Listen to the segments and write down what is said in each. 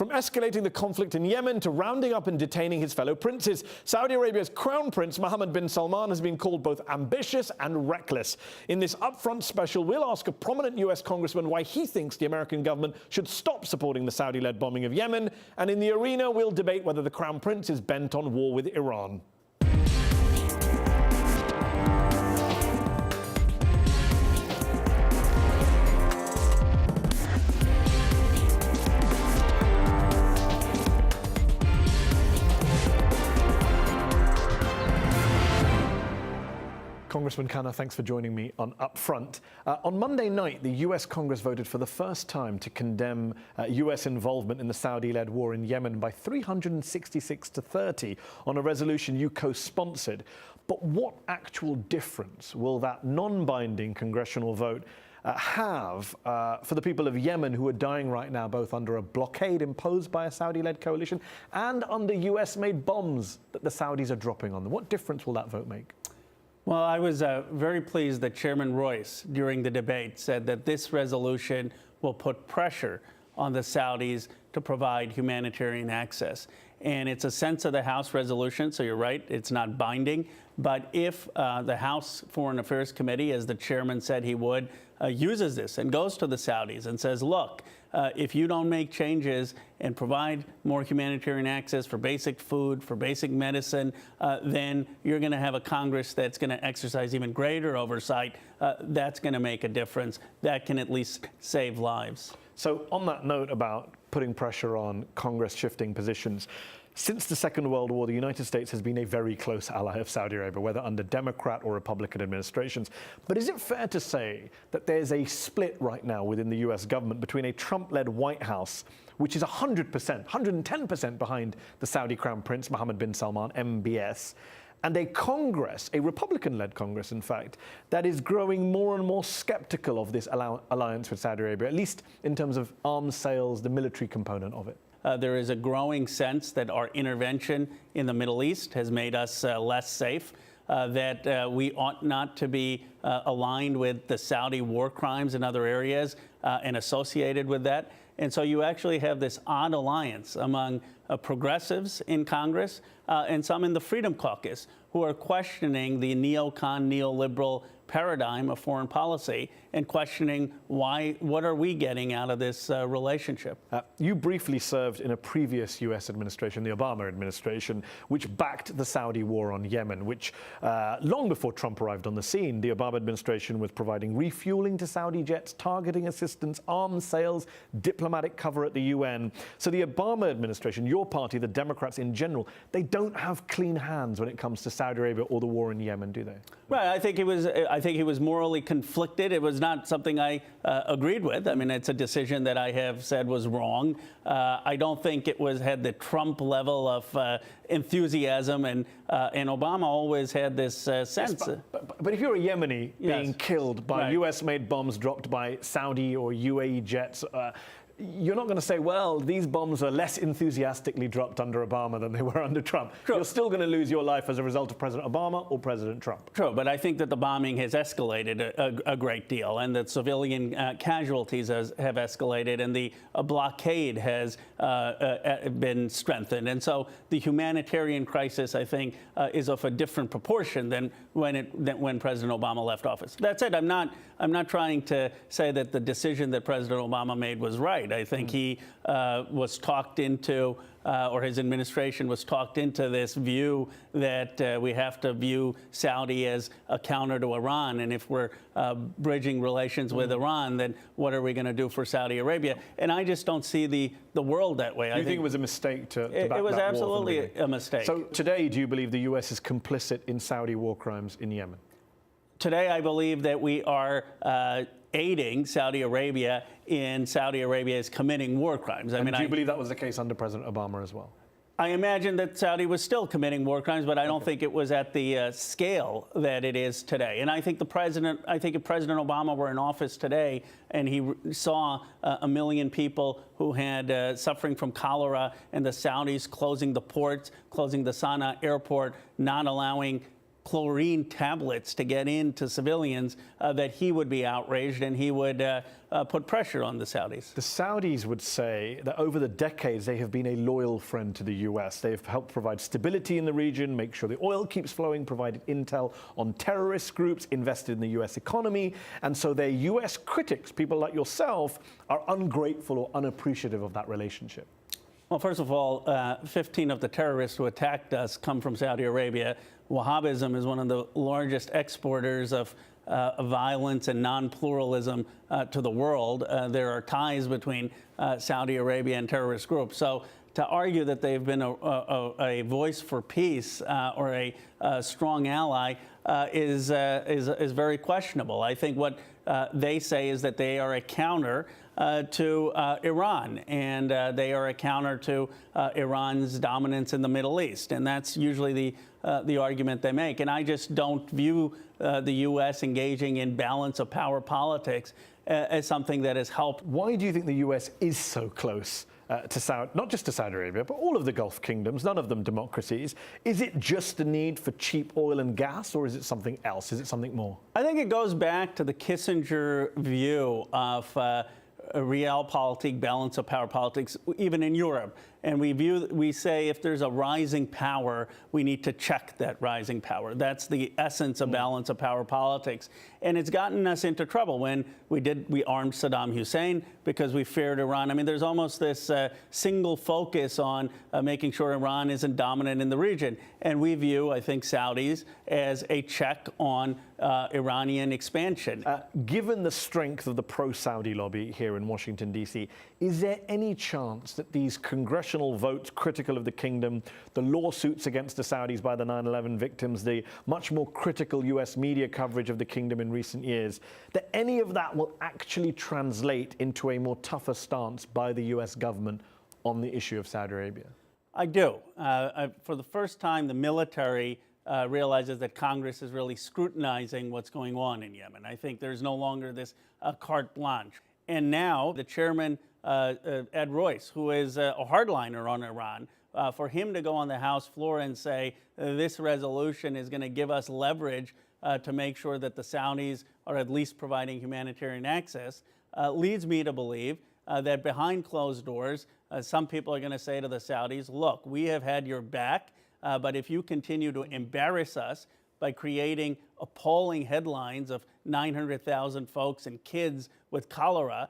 From escalating the conflict in Yemen to rounding up and detaining his fellow princes, Saudi Arabia's Crown Prince Mohammed bin Salman has been called both ambitious and reckless. In this upfront special, we'll ask a prominent US congressman why he thinks the American government should stop supporting the Saudi-led bombing of Yemen. And in the arena, we'll debate whether the Crown Prince is bent on war with Iran. Congressman Khanna, thanks for joining me on Upfront. On Monday night, the US Congress voted for the first time to condemn US involvement in the Saudi-led war in Yemen by 366 to 30 on a resolution you co-sponsored. But what actual difference will that non-binding congressional vote have for the people of Yemen who are dying right now, both under a blockade imposed by a Saudi-led coalition and under US-made bombs that the Saudis are dropping on them? What difference will that vote make? Well, I was very pleased that Chairman Royce, during the debate, said that this resolution will put pressure on the Saudis to provide humanitarian access. And it's a sense of the House resolution, so you're right, it's not binding. But if the House Foreign Affairs Committee, as the chairman said he would, uses this and goes to the Saudis and says, look, if you don't make changes and provide more humanitarian access for basic food, for basic medicine, then you're going to have a Congress that's going to exercise even greater oversight. That's going to make a difference. That can at least save lives. So on that note about putting pressure on Congress shifting positions, since the Second World War, the United States has been a very close ally of Saudi Arabia, whether under Democrat or Republican administrations. But is it fair to say that there's a split right now within the US government between a Trump-led White House, which is 100%, 110% behind the Saudi Crown Prince, Mohammed bin Salman, MBS, and a Congress, a Republican-led Congress, in fact, that is growing more and more skeptical of this alliance with Saudi Arabia, at least in terms of arms sales, the military component of it? There is a growing sense that our intervention in the Middle East has made us less safe, that we ought not to be aligned with the Saudi war crimes in other areas and associated with that. And so you actually have this odd alliance among progressives in Congress and some in the Freedom Caucus who are questioning the neocon, neoliberal paradigm of foreign policy and questioning what are we getting out of this relationship. You briefly served in a previous U.S. administration, the Obama administration, which backed the Saudi war on Yemen, which long before Trump arrived on the scene, the Obama administration was providing refueling to Saudi jets, targeting assistance, arms sales, diplomatic cover at the UN. So the Obama administration, your party, the Democrats in general, they don't have clean hands when it comes to Saudi Arabia or the war in Yemen, do they? Right. I think he was morally conflicted. It was not something I agreed with. I mean, it's a decision that I have said was wrong. I don't think it had the Trump level of enthusiasm, and Obama always had this sense. Yes, but if you're a Yemeni being killed by US-made bombs dropped by Saudi or UAE jets, you're not going to say, well, these bombs are less enthusiastically dropped under Obama than they were under Trump. True. You're still going to lose your life as a result of President Obama or President Trump. True, but I think that the bombing has escalated a great deal, and that civilian casualties have escalated, and the blockade has been strengthened. And so the humanitarian crisis, I think, is of a different proportion than when President Obama left office. That said, I'm not trying to say that the decision that President Obama made was right. I think he was talked into, or his administration was talked into this view that we have to view Saudi as a counter to Iran. And if we're bridging relations with Iran, then what are we going to do for Saudi Arabia? And I just don't see the world that way. You think it was a mistake to back that war? It was absolutely a mistake. So today, do you believe the U.S. is complicit in Saudi war crimes in Yemen? Today, I believe that we are aiding Saudi Arabia in Saudi Arabia's committing war crimes. Do you believe that was the case under President Obama as well? I imagine that Saudi was still committing war crimes, but I don't think it was at the scale that it is today. And I think if President Obama were in office today and he saw 1 million people who had suffering from cholera and the Saudis closing the ports, closing the Sana'a airport, not allowing chlorine tablets to get into civilians, that he would be outraged and he would put pressure on the Saudis. The Saudis would say that over the decades, they have been a loyal friend to the US. They have helped provide stability in the region, make sure the oil keeps flowing, provided intel on terrorist groups, invested in the US economy. And so their US critics, people like yourself, are ungrateful or unappreciative of that relationship. Well, first of all, 15 of the terrorists who attacked us come from Saudi Arabia. Wahhabism is one of the largest exporters of violence and non-pluralism to the world. There are ties between Saudi Arabia and terrorist groups. So to argue that they've been a voice for peace or a strong ally is very questionable. I think what they say is that they are a counter to Iran, and they are a counter to Iran's dominance in the Middle East, and that's usually the argument they make. And I just don't view the U.S. engaging in balance of power politics as something that has helped. Why do you think the US is so close to Saudi, not just to Saudi Arabia, but all of the Gulf kingdoms, none of them democracies? Is it just the need for cheap oil and gas, or is it something else? Is it something more? I think it goes back to the Kissinger view of realpolitik, balance of power politics, even in Europe. And we say if there's a rising power, we need to check that rising power. That's the essence of balance of power politics. And it's gotten us into trouble when we armed Saddam Hussein because we feared Iran. I mean, there's almost this single focus on making sure Iran isn't dominant in the region. And we view, I think, Saudis as a check on Iranian expansion. Given the strength of the pro-Saudi lobby here in Washington, D.C., is there any chance that these congressional votes critical of the kingdom, the lawsuits against the Saudis by the 9/11 victims, the much more critical U.S. media coverage of the kingdom in recent years, that any of that will actually translate into a more tougher stance by the U.S. government on the issue of Saudi Arabia? I do. For the first time, the military realizes that Congress is really scrutinizing what's going on in Yemen. I think there's no longer this carte blanche. And now the chairman, Ed Royce, who is a hardliner on Iran, for him to go on the House floor and say this resolution is going to give us leverage to make sure that the Saudis are at least providing humanitarian access, leads me to believe that behind closed doors, some people are going to say to the Saudis, look, we have had your back, but if you continue to embarrass us by creating appalling headlines of 900,000 folks and kids with cholera,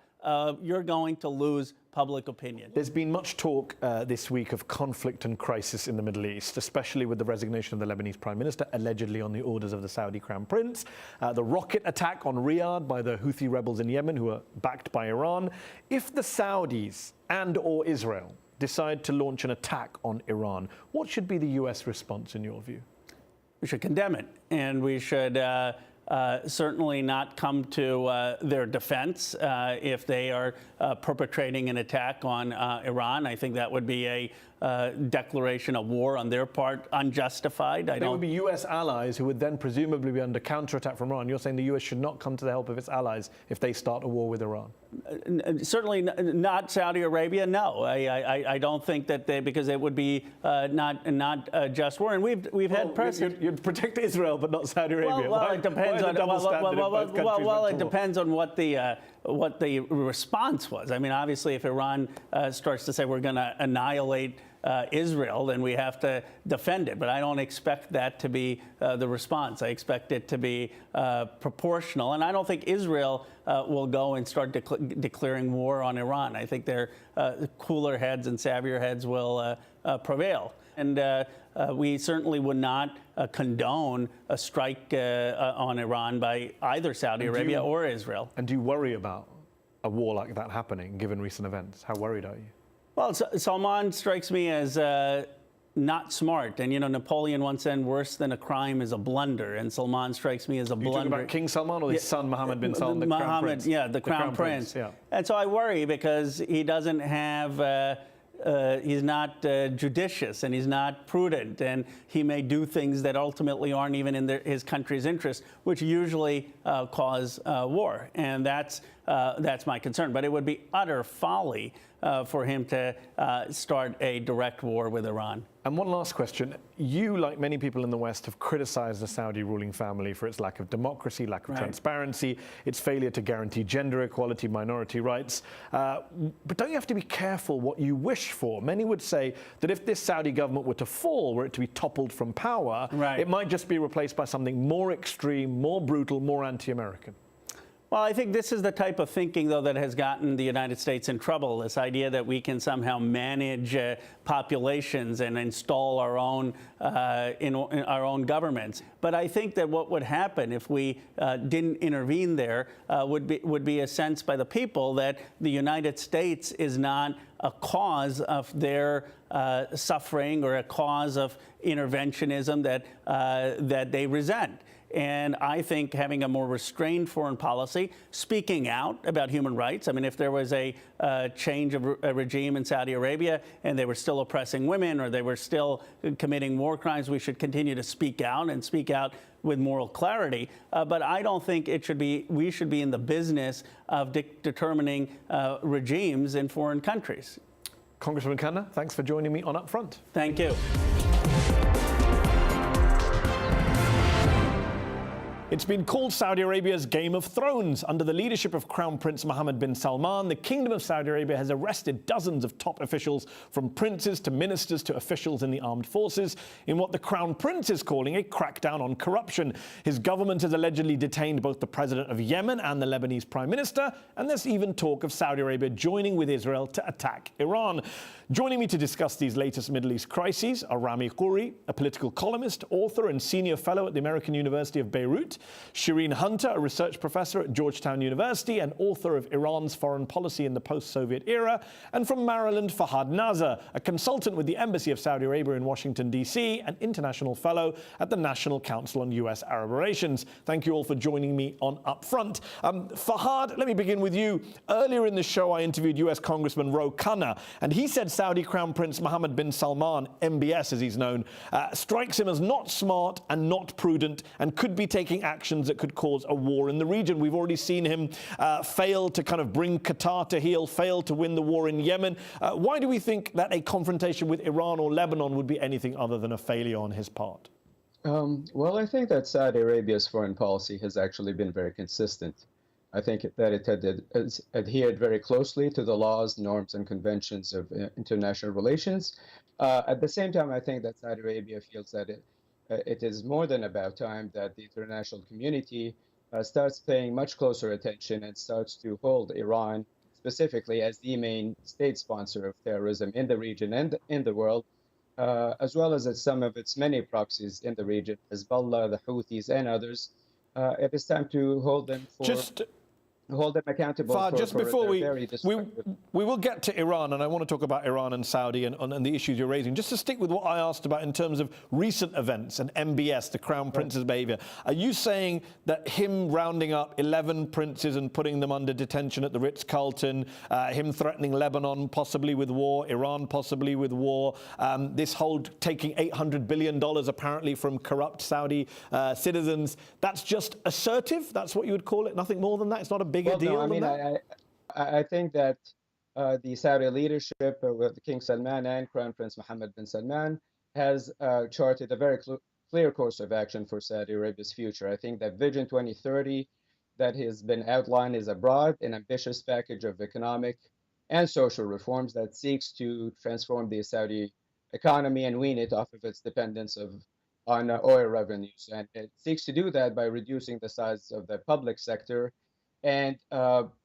you're going to lose public opinion. There's been much talk this week of conflict and crisis in the Middle East, especially with the resignation of the Lebanese Prime Minister, allegedly on the orders of the Saudi Crown Prince, the rocket attack on Riyadh by the Houthi rebels in Yemen, who are backed by Iran. If the Saudis and/or Israel decide to launch an attack on Iran, what should be the U.S. response in your view? We should condemn it, and we should certainly not come to their defense if they are perpetrating an attack on Iran. I think that would be a declaration of war on their part, unjustified. There would be U.S. allies who would then presumably be under counterattack from Iran. You're saying the U.S. should not come to the help of its allies if they start a war with Iran? Certainly not Saudi Arabia, no. I don't think that because it would be not a just war. And we've had precedent. You'd protect Israel, but not Saudi Arabia. Well, it depends on it depends on what the response was. I mean, obviously, if Iran starts to say we're going to annihilate Israel, then we have to defend it. But I don't expect that to be the response. I expect it to be proportional. And I don't think Israel will go and start declaring war on Iran. I think their cooler heads and savvier heads will prevail. And we certainly would not condone a strike on Iran by either Saudi Arabia or Israel. And do you worry about a war like that happening, given recent events? How worried are you? Well, Salman strikes me as not smart. And, you know, Napoleon once said worse than a crime is a blunder. And Salman strikes me as a blunder. You're talking about King Salman or his son, Mohammed bin Salman, the Crown Prince? Yeah, the Crown Prince. Yeah. And so I worry because he doesn't have... he's not judicious and he's not prudent, and he may do things that ultimately aren't even in his country's interest, which usually cause war. And that's that's my concern. But it would be utter folly for him to start a direct war with Iran. And one last question. You, like many people in the West, have criticized the Saudi ruling family for its lack of democracy, lack of transparency, its failure to guarantee gender equality, minority rights. But don't you have to be careful what you wish for? Many would say that if this Saudi government were to fall, were it to be toppled from power, it might just be replaced by something more extreme, more brutal, more anti-American. Well, I think this is the type of thinking, though, that has gotten the United States in trouble, this idea that we can somehow manage populations and install our own in our own governments. But I think that what would happen if we didn't intervene there would be a sense by the people that the United States is not a cause of their suffering or a cause of interventionism that they resent. And I think having a more restrained foreign policy, speaking out about human rights. I mean, if there was a change of a regime in Saudi Arabia and they were still oppressing women or they were still committing war crimes, we should continue to speak out and speak out with moral clarity. But I don't think we should be in the business of determining regimes in foreign countries. Congressman Khanna, thanks for joining me on UpFront. Thank you. It's been called Saudi Arabia's Game of Thrones. Under the leadership of Crown Prince Mohammed bin Salman, the Kingdom of Saudi Arabia has arrested dozens of top officials, from princes to ministers to officials in the armed forces, in what the Crown Prince is calling a crackdown on corruption. His government has allegedly detained both the president of Yemen and the Lebanese prime minister, and there's even talk of Saudi Arabia joining with Israel to attack Iran. Joining me to discuss these latest Middle East crises are Rami Khouri, a political columnist, author and senior fellow at the American University of Beirut, Shireen Hunter, a research professor at Georgetown University and author of Iran's Foreign Policy in the Post-Soviet Era, and from Maryland, Fahad Nazar, a consultant with the Embassy of Saudi Arabia in Washington, D.C., and international fellow at the National Council on U.S. Arab Relations. Thank you all for joining me on UpFront. Fahad, let me begin with you. Earlier in the show, I interviewed US Congressman Ro Khanna, and he said Saudi Crown Prince Mohammed bin Salman, MBS as he's known, strikes him as not smart and not prudent and could be taking actions that could cause a war in the region. We've already seen him fail to kind of bring Qatar to heel, fail to win the war in Yemen. Why do we think that a confrontation with Iran or Lebanon would be anything other than a failure on his part? Well, I think that Saudi Arabia's foreign policy has actually been very consistent. I think that it has adhered very closely to the laws, norms, and conventions of international relations. At the same time, I think that Saudi Arabia feels that it is more than about time that the international community starts paying much closer attention and starts to hold Iran specifically as the main state sponsor of terrorism in the region and in the world, as well as some of its many proxies in the region, Hezbollah, the Houthis, and others. It is time to hold them accountable Fahad, just before we will get to Iran, and I want to talk about Iran and Saudi and the issues you're raising. Just to stick with what I asked about in terms of recent events and MBS, the Crown Prince's behavior, are you saying that him rounding up 11 princes and putting them under detention at the Ritz-Carlton, him threatening Lebanon possibly with war, Iran possibly with war, this whole taking $800 billion apparently from corrupt Saudi citizens, that's just assertive? That's what you would call it? Nothing more than that? It's not a bigger deal I mean, than that? I think that the Saudi leadership with King Salman and Crown Prince Mohammed bin Salman has charted a very clear course of action for Saudi Arabia's future. I think that Vision 2030 that has been outlined is a broad and ambitious package of economic and social reforms that seeks to transform the Saudi economy and wean it off of its dependence on oil revenues. And it seeks to do that by reducing the size of the public sector and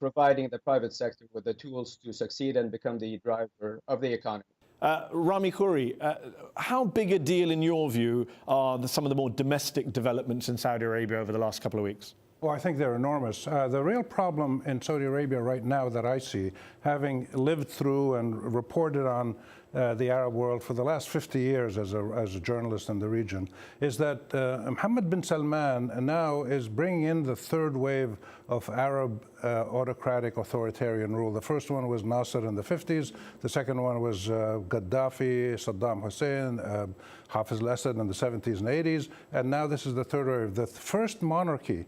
providing the private sector with the tools to succeed and become the driver of the economy. Rami Khouri, how big a deal, in your view, are some of the more domestic developments in Saudi Arabia over the last couple of weeks? Well, I think they're enormous. The real problem in Saudi Arabia right now that I see, having lived through and reported on the Arab world for the last 50 years as a journalist in the region, is that Mohammed bin Salman now is bringing in the third wave of Arab autocratic authoritarian rule. The first one was Nasser in the 50s. The second one was Gaddafi, Saddam Hussein, Hafiz al-Assad in the 70s and 80s. And now this is the third wave. The first monarchy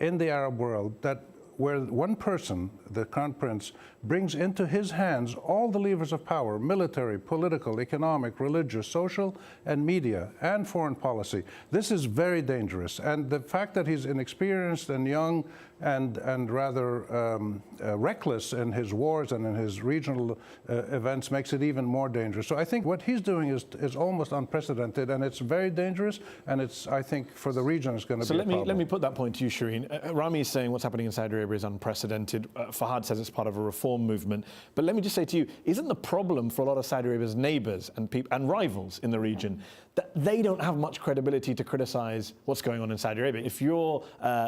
in the Arab world that where one person, the Crown Prince, brings into his hands all the levers of power, military, political, economic, religious, social, and media, and foreign policy. This is very dangerous. And the fact that he's inexperienced and young and rather reckless in his wars and in his regional events makes it even more dangerous. So I think what he's doing is almost unprecedented, and it's very dangerous, and it's, I think, for the region, it's going to be a problem. So let me put that point to you, Shireen. Rami is saying what's happening in Saudi Arabia is unprecedented. Fahad says it's part of a reform movement. But let me just say to you, isn't the problem for a lot of Saudi Arabia's neighbors and rivals in the region that they don't have much credibility to criticize what's going on in Saudi Arabia? If you're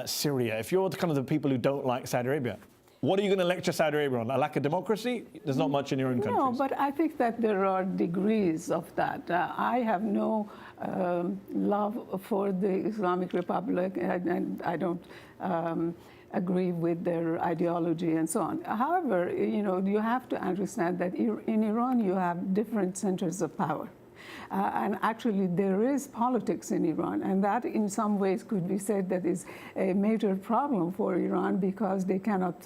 Syria, if you're kind of the people who don't like Saudi Arabia, what are you going to lecture Saudi Arabia on? A lack of democracy? There's not much in your own countries. No, but I think that there are degrees of that. I have no love for the Islamic Republic, and I don't agree with their ideology and so on. However, you have to understand that in Iran you have different centers of power. And actually, there is politics in Iran, and that in some ways could be said that is a major problem for Iran because they cannot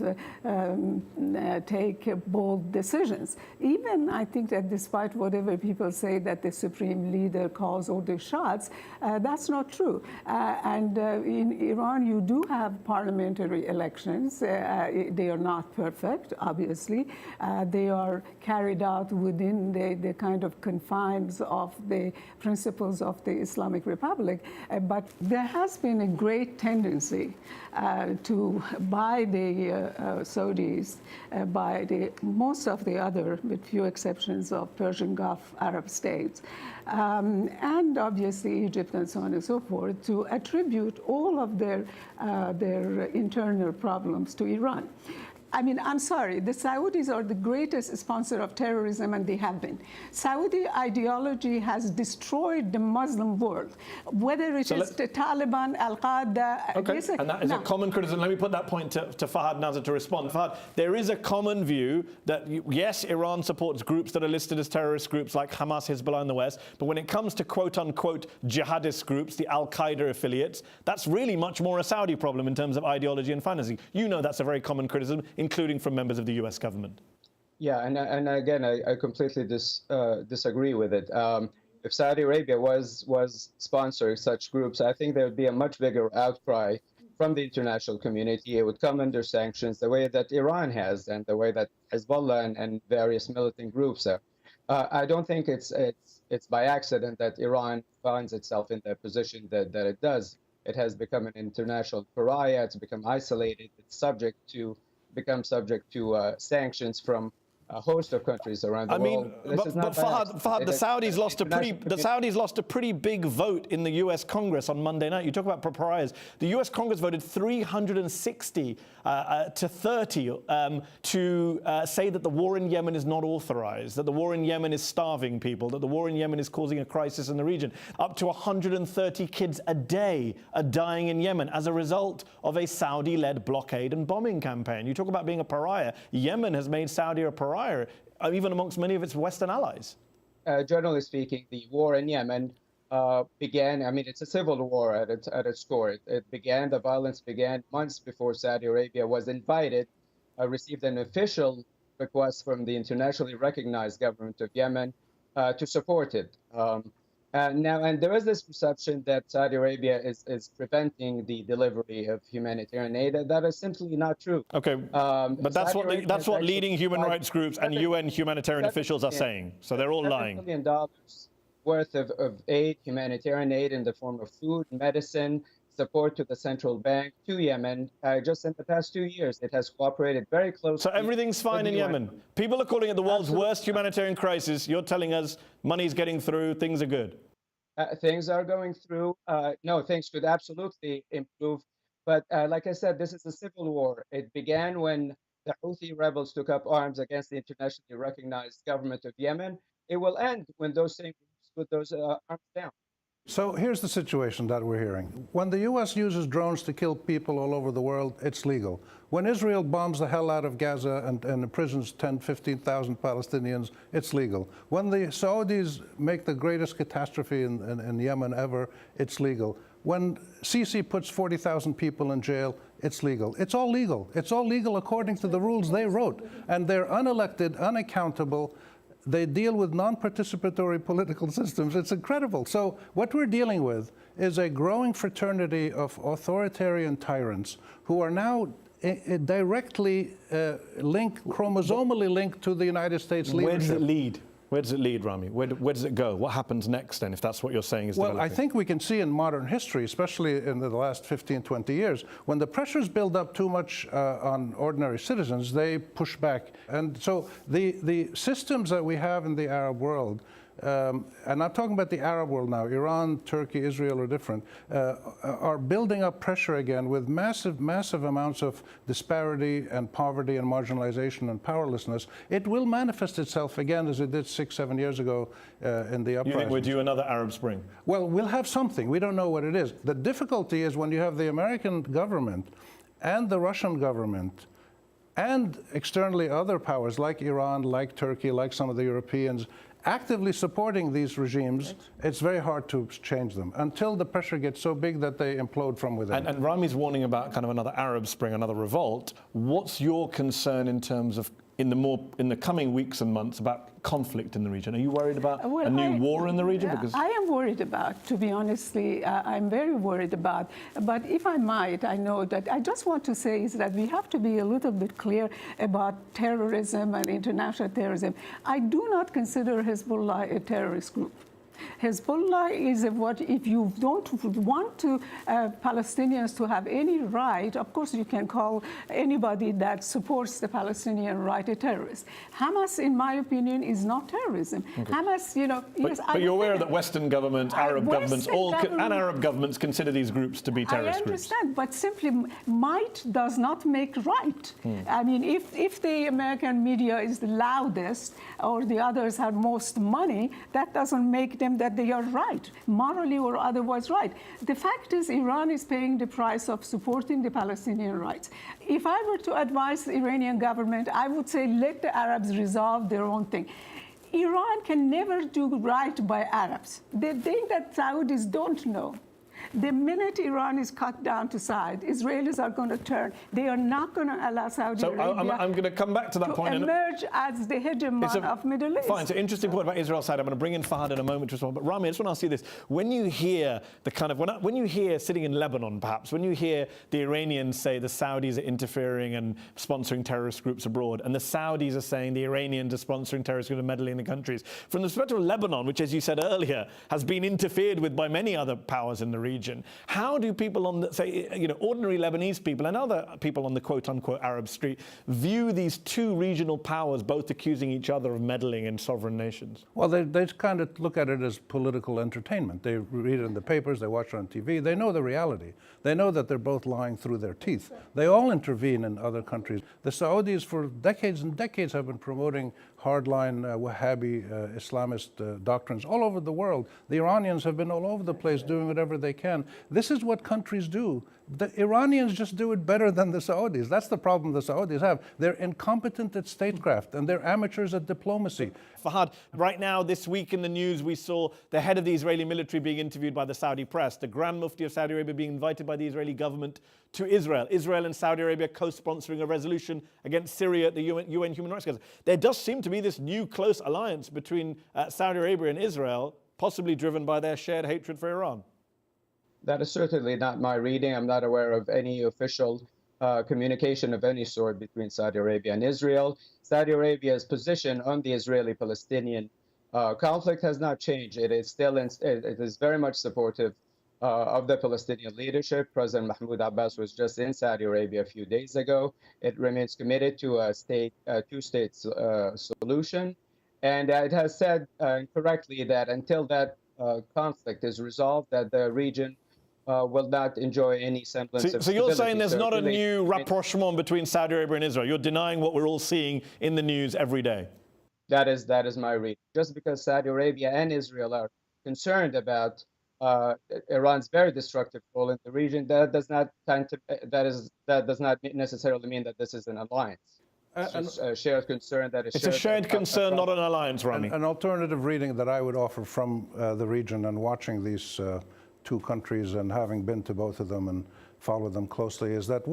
take bold decisions. Even I think that despite whatever people say that the supreme leader calls all the shots, that's not true. And in Iran, you do have parliamentary elections. They are not perfect, obviously. They are carried out within the kind of confines of the principles of the Islamic Republic, but there has been a great tendency to, by the Saudis, by most of the other, with few exceptions of Persian Gulf Arab states, and obviously Egypt and so on and so forth, to attribute all of their internal problems to Iran. I mean, I'm sorry, the Saudis are the greatest sponsor of terrorism, and they have been. Saudi ideology has destroyed the Muslim world, whether it is the Taliban, Al-Qaeda. Okay, and that is a common criticism. Let me put that point to Fahad Nazar to respond. Fahad, there is a common view that, yes, Iran supports groups that are listed as terrorist groups like Hamas, Hezbollah in the West, but when it comes to quote-unquote jihadist groups, the Al-Qaeda affiliates, that's really much more a Saudi problem in terms of ideology and financing. You know that's a very common criticism, including from members of the US government. Yeah, and again, I completely disagree with it. If Saudi Arabia was sponsoring such groups, I think there would be a much bigger outcry from the international community. It would come under sanctions the way that Iran has and the way that Hezbollah and various militant groups are. I don't think it's by accident that Iran finds itself in the position that it does. It has become an international pariah. It's become isolated. It's become subject to sanctions from a host of countries around the world. But Fahad, the Saudis lost a pretty big vote in the US Congress on Monday night. You talk about pariahs. The US Congress voted 360 to 30 to say that the war in Yemen is not authorized, that the war in Yemen is starving people, that the war in Yemen is causing a crisis in the region. Up to 130 kids a day are dying in Yemen as a result of a Saudi-led blockade and bombing campaign. You talk about being a pariah. Yemen has made Saudi a pariah, even amongst many of its Western allies. Generally speaking, the war in Yemen began, I mean, it's a civil war at its core. The violence began months before Saudi Arabia was invited, received an official request from the internationally recognized government of Yemen to support it. And there is this perception that Saudi Arabia is preventing the delivery of humanitarian aid. That is simply not true. Okay, but that's what leading human rights groups and UN humanitarian officials are saying. So they're all lying. $7 billion worth of aid, humanitarian aid in the form of food, medicine, support to the central bank, to Yemen. Just in the past 2 years, it has cooperated very closely. So everything's fine in Yemen. People are calling it the world's worst humanitarian crisis. You're telling us money's getting through, things are good. Things are going through. No, things could absolutely improve. But like I said, this is a civil war. It began when the Houthi rebels took up arms against the internationally recognized government of Yemen. It will end when those same groups put those arms down. So here's the situation that we're hearing. When the U.S. uses drones to kill people all over the world, it's legal. When Israel bombs the hell out of Gaza and imprisons 10,000, 15,000 Palestinians, it's legal. When the Saudis make the greatest catastrophe in Yemen ever, it's legal. When Sisi puts 40,000 people in jail, it's legal. It's all legal. It's all legal according to the rules they wrote. And they're unelected, unaccountable. They deal with non-participatory political systems. It's incredible. So what we're dealing with is a growing fraternity of authoritarian tyrants who are now directly chromosomally linked to the United States leadership. Where does it lead? Where does it lead, Rami? Where does it go? What happens next then, if that's what you're saying is Well, developing? I think we can see in modern history, especially in the last 15, 20 years, when the pressures build up too much on ordinary citizens, they push back. And so the systems that we have in the Arab world, and I'm talking about the Arab world now, Iran, Turkey, Israel are different, are building up pressure again with massive, massive amounts of disparity and poverty and marginalization and powerlessness. It will manifest itself again as it did 6, 7 years ago in the uprising. You think we're due another Arab Spring? Well, we'll have something. We don't know what it is. The difficulty is when you have the American government and the Russian government and externally other powers like Iran, like Turkey, like some of the Europeans, actively supporting these regimes, it's very hard to change them until the pressure gets so big that they implode from within. And Rami's warning about kind of another Arab Spring, another revolt. What's your concern in terms of in the coming weeks and months about conflict in the region? Are you worried about a new war in the region? Because I am worried about, to be honestly, I'm very worried about. But if I might, I know that I just want to say is that we have to be a little bit clear about terrorism and international terrorism. I do not consider Hezbollah a terrorist group. Hezbollah is what, if you don't want to Palestinians to have any right, of course you can call anybody that supports the Palestinian right a terrorist. Hamas, in my opinion, is not terrorism. Okay. Hamas, you know, but you're aware that Western governments, Arab governments, and Arab governments consider these groups to be terrorist groups. I understand, but simply might does not make right. I mean, if the American media is the loudest or the others have most money, that doesn't make them that they are right, morally or otherwise right. The fact is Iran is paying the price of supporting the Palestinian rights. If I were to advise the Iranian government, I would say let the Arabs resolve their own thing. Iran can never do right by Arabs. The thing that Saudis don't know, the minute Iran is cut down to side, Israelis are going to turn. They are not going to allow Saudi Arabia I'm going to come back to that point. Emerge as the hegemon of Middle East. Fine, it's an interesting point about Israel side. I'm going to bring in Fahad in a moment to respond. But Rami, I just want to ask you this. When you hear the kind of, when you hear sitting in Lebanon, perhaps, when you hear the Iranians say the Saudis are interfering and sponsoring terrorist groups abroad, and the Saudis are saying the Iranians are sponsoring terrorist groups and meddling in the countries, from the perspective of Lebanon, which, as you said earlier, has been interfered with by many other powers in the region, how do people on the, say, you know, ordinary Lebanese people and other people on the quote-unquote Arab street view these two regional powers both accusing each other of meddling in sovereign nations? Well, they kind of look at it as political entertainment. They read it in the papers, they watch it on TV, they know the reality. They know that they're both lying through their teeth. They all intervene in other countries. The Saudis for decades and decades have been promoting hardline Wahhabi Islamist doctrines all over the world. The Iranians have been all over the place doing whatever they can. This is what countries do. The Iranians just do it better than the Saudis. That's the problem the Saudis have. They're incompetent at statecraft and they're amateurs at diplomacy. Fahad, right now, this week in the news, we saw the head of the Israeli military being interviewed by the Saudi press, the Grand Mufti of Saudi Arabia being invited by the Israeli government to Israel, Israel and Saudi Arabia co-sponsoring a resolution against Syria at the UN Human Rights Council. There does seem to be this new close alliance between Saudi Arabia and Israel, possibly driven by their shared hatred for Iran. That is certainly not my reading. I'm not aware of any official communication of any sort between Saudi Arabia and Israel. Saudi Arabia's position on the Israeli-Palestinian conflict has not changed. It is still, it is very much supportive of the Palestinian leadership. President Mahmoud Abbas was just in Saudi Arabia a few days ago. It remains committed to a two-state solution. And it has said correctly that until that conflict is resolved, that the region will not enjoy any semblance of stability. So you're saying there's not a new rapprochement between Saudi Arabia and Israel? You're denying what we're all seeing in the news every day? That is my reading. Just because Saudi Arabia and Israel are concerned about Iran's very destructive role in the region, that does not necessarily mean that this is an alliance. It's a shared concern that is It's a shared concern, not an alliance, Rami. An alternative reading that I would offer from the region and watching these two countries and having been to both of them and followed them closely, is that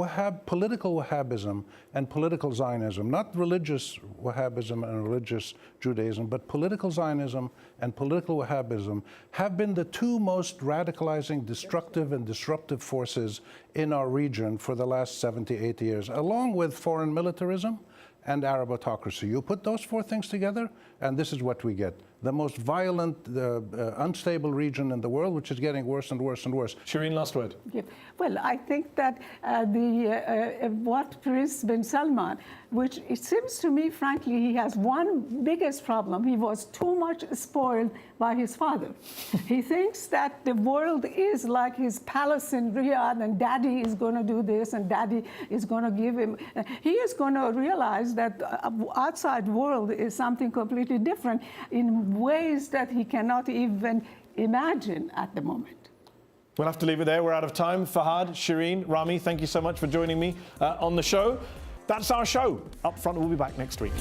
political Wahhabism and political Zionism, not religious Wahhabism and religious Judaism, but political Zionism and political Wahhabism have been the two most radicalizing, destructive, and disruptive forces in our region for the last 70, 80 years, along with foreign militarism and Arab autocracy. You put those four things together, and this is what we get. The most violent, unstable region in the world, which is getting worse and worse and worse. Shireen, last word. Yeah. Well, I think that what Prince bin Salman, which it seems to me, frankly, he has one biggest problem. He was too much spoiled by his father. He thinks that the world is like his palace in Riyadh, and daddy is going to do this, and daddy is going to give him. He is going to realize that outside world is something completely different in ways that he cannot even imagine at the moment. We'll have to leave it there. We're out of time. Fahad, Shireen, Rami, thank you so much for joining me on the show. That's our show. Up Front will be back next week.